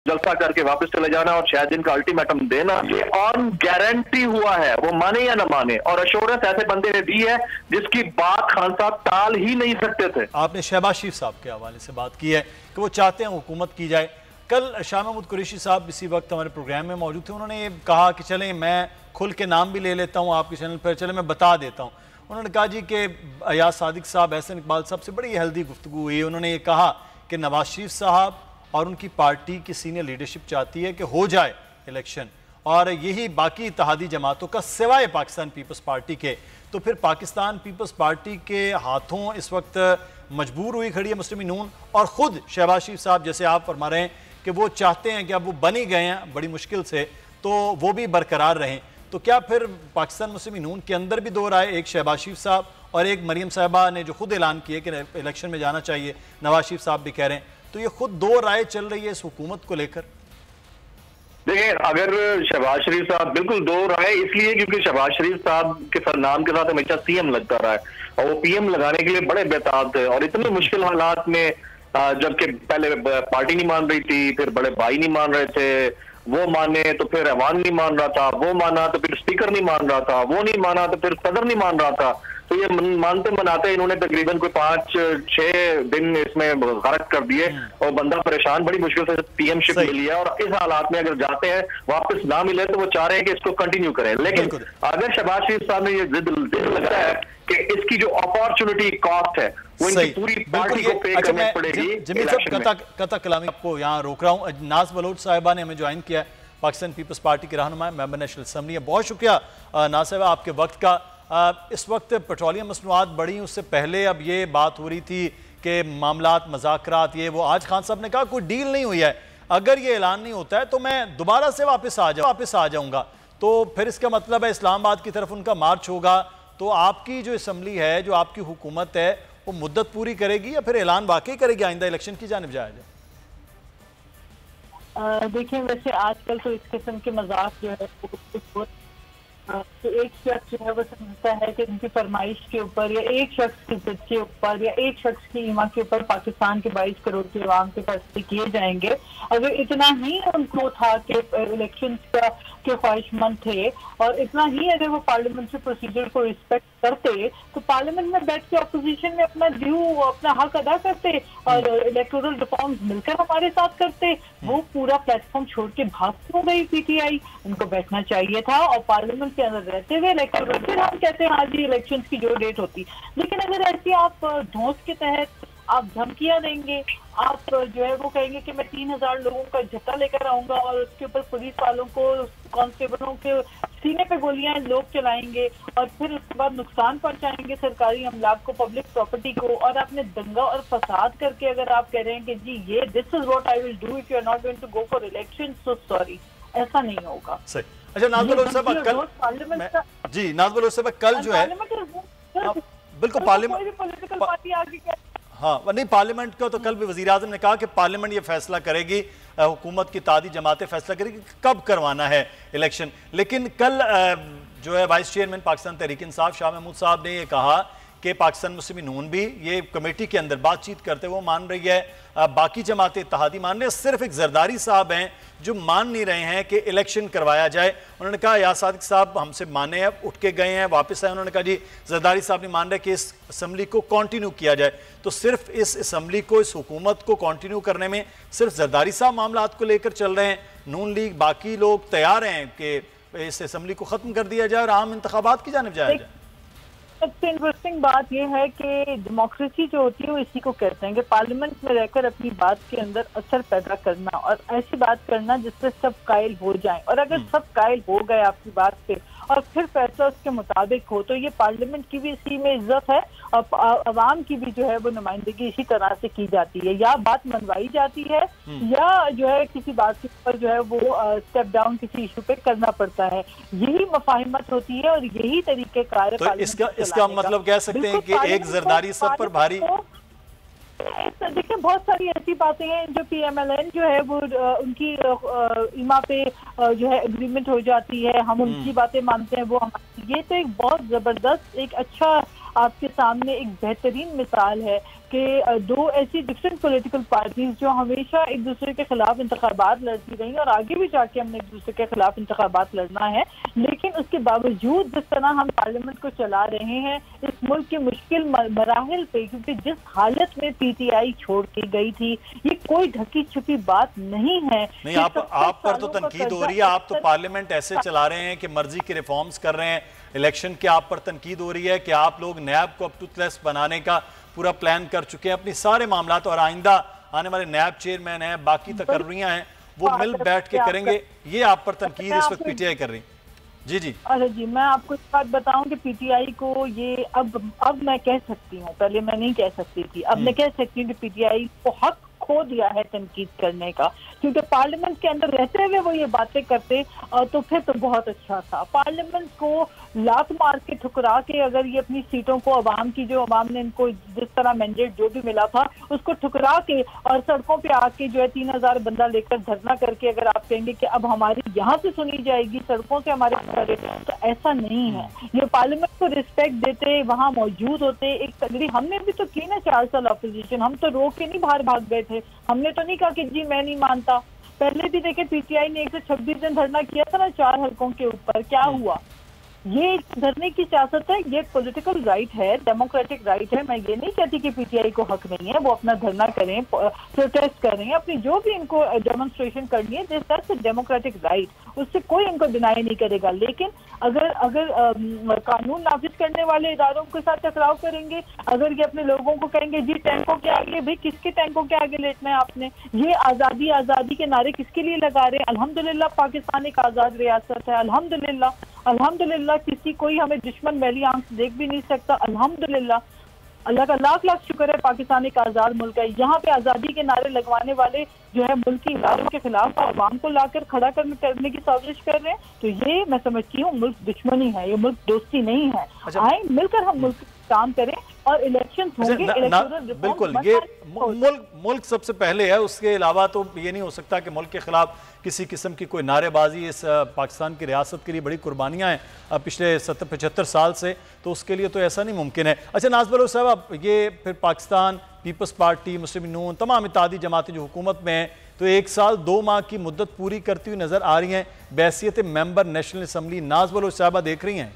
जलसा करके वापस चले जाना और शायद इनका अल्टीमेटम देना ये ऑन गारंटी हुआ है, वो माने या ना माने। और अश्योरेंस ऐसे बंदे ने दी है जिसकी बात खान साहब टाल ही नहीं सकते थे। आपने शहबाज शरीफ साहब के हवाले से बात की है कि वो चाहते हैं हुकूमत की जाए। कल शाह महमूद कुरैशी साहब इसी वक्त हमारे प्रोग्राम में मौजूद थे। उन्होंने कहा कि चलें मैं खुल के नाम भी ले लेता हूँ आपके चैनल पर, चलें मैं बता देता हूँ। उन्होंने कहा जी कि अयाज सादिक साहब, एहसन इकबाल साहब से बड़ी हेल्दी गुफ्तगू हुई। उन्होंने ये कहा कि नवाज शरीफ साहब और उनकी पार्टी की सीनियर लीडरशिप चाहती है कि हो जाए इलेक्शन, और यही बाकी इत्तेहादी जमातों का सिवाय पाकिस्तान पीपल्स पार्टी के। तो फिर पाकिस्तान पीपल्स पार्टी के हाथों इस वक्त मजबूर हुई खड़ी है मुस्लिम नून, और ख़ुद शहबाज शरीफ साहब जैसे आप फरमा रहे हैं कि वो चाहते हैं कि अब वो बन ही गए हैं बड़ी मुश्किल से, तो वो भी बरकरार रहें। तो क्या फिर पाकिस्तान मुस्लिम नून के अंदर भी दो राय, एक शहबाज शरीफ साहब और एक मरीम साहिबा ने जो खुद ऐलान किए कि इलेक्शन में जाना चाहिए, नवाज शरीफ साहब भी कह रहे हैं, तो ये खुद दो राय चल रही है इस हुकूमत को लेकर? देखिए, अगर शहबाज शरीफ साहब, बिल्कुल दो राय इसलिए क्योंकि शहबाज शरीफ साहब के नाम के साथ हमेशा सीएम लगता रहा है और वो पीएम लगाने के लिए बड़े बेताब थे। और इतने मुश्किल हालात में, जबकि पहले पार्टी नहीं मान रही थी, फिर बड़े भाई नहीं मान रहे थे, वो माने तो फिर ऐवान नहीं मान रहा था, वो माना तो फिर स्पीकर नहीं मान रहा था, वो नहीं माना तो फिर सदर नहीं मान रहा था। तो ये मानते मनाते इन्होंने तकरीबन कोई 5-6 दिन इसमें गरक कर दिए और बंदा परेशान, बड़ी मुश्किल से पीएमशिप मिली है। और इस हालात में अगर जाते हैं वापस ना मिले तो वो चाह रहे हैं कि इसको कंटिन्यू करें। लेकिन अगर शहबाज शरीफ साहब ने ये जिद लगता है कि इसकी जो अपॉर्चुनिटी कॉस्ट है वो इनकी पूरी पार्टी को पे करनी पड़ेगी। जमील साहब, कता कलामी आपको यहाँ रोक रहा हूँ। नाज बलोच साहिबा ने हमें ज्वाइन किया है, पाकिस्तान पीपल्स पार्टी के रहनुमा, मेंबर नेशनल असेंबली है। बहुत शुक्रिया नाज साहिबा आपके वक्त का। इस वक्त पेट्रोलियम मसनूआत बढ़ी, उससे पहले अब ये बात हो रही थी कि मामलात मज़ाकरात ये वो, आज खान साहब ने कहा कोई डील नहीं हुई है, अगर ये ऐलान नहीं होता है तो मैं दोबारा से वापस आ जाऊंगा। तो फिर इसका मतलब है इस्लामाबाद की तरफ उनका मार्च होगा। तो आपकी जो असम्बली है, जो आपकी हुकूमत है, वो मुद्दत पूरी करेगी या फिर ऐलान वाकई करेगी आइंदा इलेक्शन की जानिब जाया जाए? देखिए, वैसे आजकल तो इस किस्म के मजाक जो है तो एक शख्स जो है वो समझता है कि उनकी फरमाइश के ऊपर या एक शख्स की जिद के ऊपर या एक शख्स की ईमा के ऊपर पाकिस्तान के 22 करोड़ के अवाम के फैसले किए जाएंगे। अगर इतना ही उनको था कि इलेक्शन का के ख्वाहिशमंद थे और इतना ही अगर वो पार्लियामेंट्री प्रोसीजर को रिस्पेक्ट करते तो पार्लियामेंट में बैठ के अपोजिशन में अपना ड्यू, अपना हक अदा करते और इलेक्टोरल रिफॉर्म्स मिलकर हमारे साथ करते। वो पूरा प्लेटफॉर्म छोड़ के भाग क्यों गई पीटीआई? उनको बैठना चाहिए था और पार्लियामेंट के अंदर रहते हुए इलेक्टोरल, फिर हम कहते हैं आज इलेक्शन की जो डेट होती। लेकिन अगर ऐसी आप धौंस के तहत आप धमकियां देंगे, आप जो है वो कहेंगे कि मैं 3000 लोगों का झटका लेकर आऊंगा और उसके ऊपर पुलिस वालों को, कांस्टेबलों के सीने पे गोलियां लोग चलाएंगे और फिर उसके बाद नुकसान पहुंचाएंगे सरकारी अमलाक को, पब्लिक प्रॉपर्टी को, और आपने दंगा और फसाद करके अगर आप कह रहे हैं कि जी ये this is what I will do if you are not going to go for election, so sorry, ऐसा नहीं होगा। सही। अच्छा नाज बलोच साहब, कल जी नाज बलोच साहब कल जो है बिल्कुल पार्लियामेंट, हाँ नहीं पार्लियामेंट का तो कल भी वज़ीर आज़म ने कहा कि पार्लियामेंट ये फैसला करेगी, हुकूमत की इत्तेहादी जमातें फैसला करेगी कब करवाना है इलेक्शन। लेकिन कल जो है वाइस चेयरमैन पाकिस्तान तहरीक इंसाफ शाह महमूद साहब ने ये कहा कि पाकिस्तान मुस्लिम नून भी ये कमेटी के अंदर बातचीत करते हुए मान रही है, बाकी जमातें इत्तेहादी मान रहे हैं, सिर्फ एक जरदारी साहब हैं जो मान नहीं रहे हैं कि इलेक्शन करवाया जाए। उन्होंने कहा अयाज सादिक साहब हमसे माने हैं, उठ के गए हैं, वापस आए। उन्होंने कहा जी जरदारी साहब नहीं मान रहे कि इस असम्बली को कंटिन्यू किया जाए। तो सिर्फ इस असम्बली को, इस हुकूमत को कंटिन्यू करने में सिर्फ जरदारी साहब मामलात को लेकर चल रहे हैं, नून लीग बाकी लोग तैयार हैं कि इस असम्बली को ख़त्म कर दिया जाए और आम इंतखाबात की जानिब जाया जाए? सबसे इंटरेस्टिंग बात यह है कि डेमोक्रेसी जो होती है वो इसी को कहते हैं कि पार्लियामेंट में रहकर अपनी बात के अंदर असर पैदा करना और ऐसी बात करना जिससे सब कायल हो जाएं। और अगर सब कायल हो गए आपकी बात पे और फिर फैसला उसके मुताबिक हो तो ये पार्लियामेंट की भी इसी में इज्जत है और अवाम की भी जो है वो नुमाइंदगी इसी तरह से की जाती है। या बात मनवाई जाती है या जो है किसी बात के ऊपर जो है वो स्टेप डाउन किसी इशू पे करना पड़ता है। यही मफाहिमत होती है और यही तरीके कार तो इसका मतलब कह सकते हैं कि एक जरदारी सब पर भारी। देखिए बहुत सारी ऐसी बातें हैं जो PMLN जो है वो उनकी ईमा पे जो है एग्रीमेंट हो जाती है, हम उनकी बातें मानते हैं, वो हमारी। ये तो एक बहुत जबरदस्त, एक अच्छा आपके सामने एक बेहतरीन मिसाल है کہ دو ایسی ڈفرینٹ پولیٹیکل پارٹیز جو ہمیشہ ایک دوسرے کے خلاف انتخابات لڑتی رہی اور آگے بھی جا کے ہم نے ایک دوسرے کے خلاف انتخابات لڑنا ہے، لیکن اس کے باوجود جس طرح ہم پارلیمنٹ کو چلا رہے ہیں اس ملک کے مشکل مراحل پہ، کیونکہ جس حالت میں پی ٹی آئی چھوڑ کے گئی تھی یہ کوئی ڈھکی چھپی بات نہیں ہے۔ نہیں، آپ پر تو تنقید ہو رہی ہے، آپ تو پارلیمنٹ ایسے چلا رہے ہیں کہ مرضی کے ریفارمز کر رہے ہیں، الیکشن کے آپ پر تنقید ہو رہی ہے کہ آپ لوگ نیب کو اپ ٹو لیس بنانے کا پورا پلان کر چکے ہیں، اپنی سارے معاملات اور آئندہ آنے والے نیب چیئرمین ہیں، باقی تقرریاں ہیں، وہ مل بیٹھ کے کریں گے، یہ آپ پر تنقید اس وقت پی ٹی آئی کر رہی ہیں۔ جی ارے جی، میں آپ کو ایک بات بتاؤں کہ پی ٹی آئی کو یہ اب میں کہہ سکتی ہوں، پہلے میں نہیں کہہ سکتی تھی، اب میں کہہ سکتی ہوں کہ پی ٹی آئی کو حق کھو دیا ہے تنقید کرنے کا، کیونکہ پارلیمنٹ کے اندر رہتے ہوئے وہ یہ باتیں کرتے تو پھر تو بہت اچھا تھا۔ پارلیمنٹ کو لات مار کے ٹھکرا کے اگر یہ اپنی سیٹوں کو عوام کی، جو عوام نے ان کو جس طرح مینڈیٹ جو بھی ملا تھا اس کو ٹھکرا کے اور سڑکوں پہ آ کے جو ہے 3000 بندہ لے کر دھرنا کر کے اگر آپ کہیں گے کہ اب ہماری یہاں سے سنی جائے گی، سڑکوں سے ہمارے، تو ایسا نہیں ہے۔ یہ پارلیمنٹ کو رسپیکٹ دیتے، وہاں موجود ہوتے، ایک تگڑی ہم نے بھی تو کی نا 4 سال اپوزیشن، ہم تو روک کے نہیں باہر بھاگ گئے تھے، ہم نے تو نہیں کہا کہ جی میں نہیں مانتا۔ پہلے بھی دیکھیں پی ٹی آئی نے 126 دن دھرنا کیا تھا نا 4 حلقوں کے اوپر، کیا ہوا؟ یہ دھرنے کی سیاست ہے، یہ پولیٹیکل رائٹ ہے، ڈیموکریٹک رائٹ ہے۔ میں یہ نہیں کہتی کہ پی ٹی آئی کو حق نہیں ہے، وہ اپنا دھرنا کریں، پروٹیسٹ کریں، اپنی جو بھی ان کو ڈیمونسٹریشن کرنی ہے، دیٹس اے ڈیموکریٹک رائٹ، اس سے کوئی ان کو ڈینائی نہیں کرے گا۔ لیکن اگر قانون نافذ کرنے والے اداروں کے ساتھ ٹکراؤ کریں گے، اگر یہ اپنے لوگوں کو کہیں گے جی ٹینکوں کے آگے، بھائی کس کے ٹینکوں کے آگے لیٹنا ہے آپ نے؟ یہ آزادی آزادی کے نعرے کس کے لیے لگا رہے ہیں؟ الحمدللہ پاکستان ایک آزاد ریاست ہے، الحمدللہ کسی کوئی ہمیں دشمن میلی آنکھ سے دیکھ بھی نہیں سکتا، الحمدللہ اللہ کا لاکھ لاکھ شکر ہے پاکستان ایک آزاد ملک ہے۔ یہاں پہ آزادی کے نعرے لگوانے والے جو ہے ملکی اداروں کے خلاف عوام کو لا کر کھڑا کرنے کی سازش کر رہے ہیں، تو یہ میں سمجھتی ہوں ملک دشمنی ہے، یہ ملک دوستی نہیں ہے۔ آئیں مل کر ہم ملک کام کریں اور الیکشن ہوں گے، بالکل، یہ ملک سب سے پہلے ہے، اس کے علاوہ تو یہ نہیں ہو سکتا کہ ملک کے خلاف کسی قسم کی کوئی نعرے بازی۔ اس پاکستان کی ریاست کے لیے بڑی قربانیاں ہیں پچھلے 75 سال سے، تو اس کے لیے تو ایسا نہیں ممکن ہے۔ اچھا ناز بلوچ صاحب، یہ پھر پاکستان پیپلز پارٹی، مسلم نون، تمام اتحادی جماعتیں جو حکومت میں ہیں تو 1 سال 2 ماہ کی مدت پوری کرتی ہوئی نظر آ رہی ہیں بحیثیت ممبر نیشنل اسمبلی، ناز بلوچ صاحبہ دیکھ رہی ہیں؟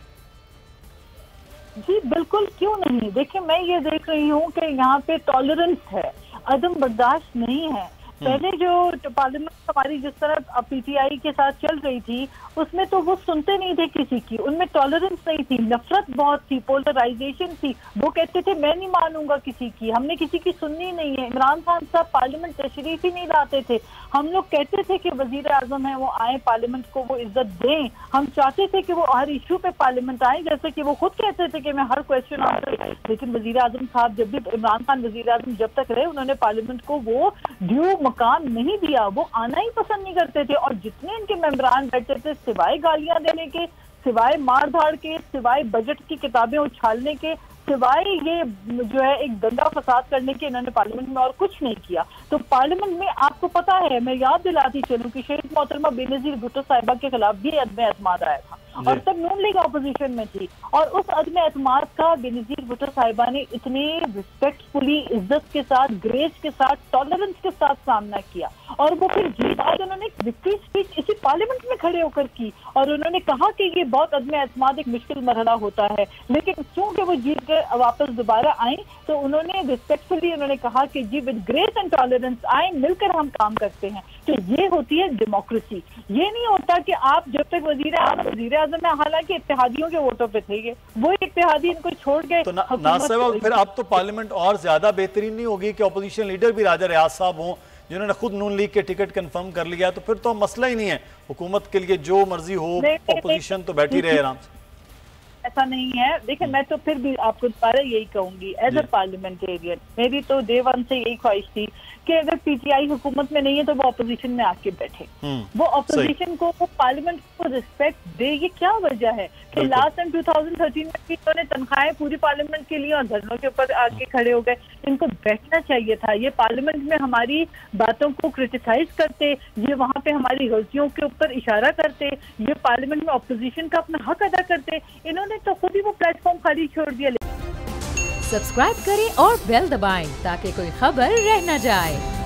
جی بالکل، کیوں نہیں؟ دیکھیں میں یہ دیکھ رہی ہوں کہ یہاں پہ ٹالرنس ہے، عدم برداشت نہیں ہے۔ پہلے جو پارلیمنٹ ہماری جس طرح پی ٹی آئی کے ساتھ چل رہی تھی اس میں تو وہ سنتے نہیں تھے کسی کی، ان میں ٹالرنس نہیں تھی، نفرت بہت تھی، پولرائزیشن تھی، وہ کہتے تھے میں نہیں مانوں گا کسی کی، ہم نے کسی کی سننی نہیں ہے۔ عمران خان صاحب پارلیمنٹ تشریف ہی نہیں لاتے تھے، ہم لوگ کہتے تھے کہ وزیر اعظم ہیں وہ آئیں پارلیمنٹ کو وہ عزت دیں، ہم چاہتے تھے کہ وہ ہر ایشو پہ پارلیمنٹ آئیں، جیسے کہ وہ خود کہتے تھے کہ میں ہر کویسچن آنسر، لیکن وزیر اعظم صاحب جب بھی، عمران خان وزیر اعظم جب تک رہے انہوں نے پارلیمنٹ کو وہ ڈیو مقام نہیں دیا، وہ آنا ہی پسند نہیں کرتے تھے، اور جتنے ان کے ممبران بیٹھتے تھے سوائے گالیاں دینے کے، سوائے مار دھاڑ کے، سوائے بجٹ کی کتابیں اچھالنے کے، سوائے یہ جو ہے ایک دنگا فساد کرنے کے، انہوں نے پارلیمنٹ میں اور کچھ نہیں کیا۔ تو پارلیمنٹ میں آپ کو پتا ہے، میں یاد دلاتی چلوں کہ شہید محترمہ بے نظیر بھٹو صاحبہ کے خلاف بھی عدم اعتماد آیا تھا، اور تب نون لیگ اپوزیشن میں تھی، اور اس عدم اعتماد کا بے نظیر بھٹو صاحبہ نے اتنے ریسپیکٹفلی، عزت کے ساتھ، گریس کے ساتھ، ٹالرنس کے ساتھ سامنا کیا، اور وہ پھر جیت آج انہوں نے وکٹری اسپیچ اسی پارلیمنٹ میں کھڑے ہو کر کی، اور انہوں نے کہا کہ یہ بہت عدم اعتماد ایک مشکل مرحلہ ہوتا ہے، لیکن چونکہ وہ جیت کے واپس دوبارہ آئیں تو انہوں نے ریسپیکٹفلی انہوں نے کہا کہ جی ود گریس اینڈ ٹالرنس آئیں، مل کر ہم کام کرتے ہیں۔ تو یہ ہوتی ہے ڈیموکریسی، یہ نہیں ہوتا کہ آپ جب تک وزیر اعظم میں، حالانکہ اتحادیوں کے ووٹوں پہ تھے، وہ اتحادی ان کو چھوڑ گئے۔ تو ناز صاحب پھر اب تو پارلیمنٹ اور زیادہ بہترین نہیں ہوگی کہ اپوزیشن لیڈر بھی راجہ ریاض صاحب ہوں جنہوں نے خود نون لیگ کے ٹکٹ کنفرم کر لیا، تو پھر تو مسئلہ ہی نہیں ہے، حکومت کے لیے جو مرضی ہو، اپوزیشن تو بیٹھی رہے آرام سے۔ ایسا نہیں ہے، دیکھیں میں تو پھر بھی آپ کو دوبارہ یہی کہوں گی، ایز اے پارلیمنٹیرین میری تو ڈے ون سے یہی خواہش تھی کہ اگر پی ٹی آئی حکومت میں نہیں ہے تو وہ اپوزیشن میں آ کے بیٹھے، وہ اپوزیشن کو، وہ پارلیمنٹ کو ریسپیکٹ دے۔ یہ کیا وجہ ہے کہ لاسٹ ٹائم 2013 میں بھی انہوں نے تنخواہیں پوری پارلیمنٹ کے لیے اور دھرنوں کے اوپر آ کے کھڑے ہو گئے، ان کو بیٹھنا چاہیے تھا، یہ پارلیمنٹ میں ہماری باتوں کو کرٹیسائز کرتے، یہ وہاں پہ ہماری غلطیوں کے اوپر اشارہ کرتے، یہ پارلیمنٹ میں اپوزیشن کا اپنا حق ادا کرتے، انہوں نے تو خود ہی وہ پلیٹ فارم خالی چھوڑ دیا۔ सब्सक्राइब करें और बेल दबाएं ताकि कोई खबर रह न जाए।